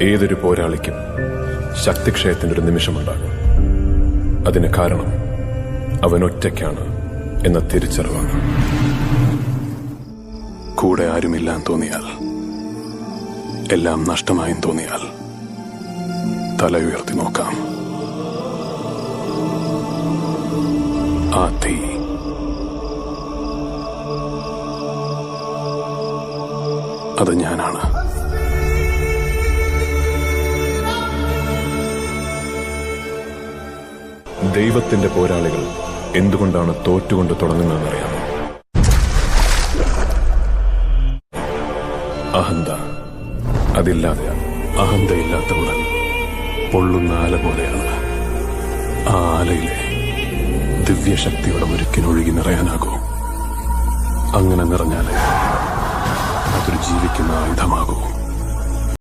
ഏതൊരു പോരാളിക്കും ശക്തിക്ഷയത്തിന്റെ ഒരു നിമിഷമുണ്ടാകും. അതിന് കാരണം അവൻ ഒറ്റയ്ക്കാണ് എന്ന തിരിച്ചറിവാണ്. കൂടെ ആരുമില്ലാൻ തോന്നിയാൽ, എല്ലാം നഷ്ടമായും തോന്നിയാൽ തല ഉയർത്തി നോക്കാം. ആ തീ അത് ഞാനാണ്. ദൈവത്തിന്റെ പോരാളികൾ എന്തുകൊണ്ടാണ് തോറ്റുകൊണ്ട് തുടങ്ങുന്നതെന്നറിയാമോ? അഹന്ത. അതില്ലാതെയാണ്. അഹന്തയില്ലാത്ത ഉടൻ പൊള്ളുന്ന ആല പോലെയാണ്. ആ ആലയിലെ ദിവ്യശക്തിയുടെ മുരുക്കിനൊഴുകി നിറയാനാകൂ. അങ്ങനെ നിറഞ്ഞാലേ അതൊരു ജീവിക്കുന്ന ആയുധമാകൂ.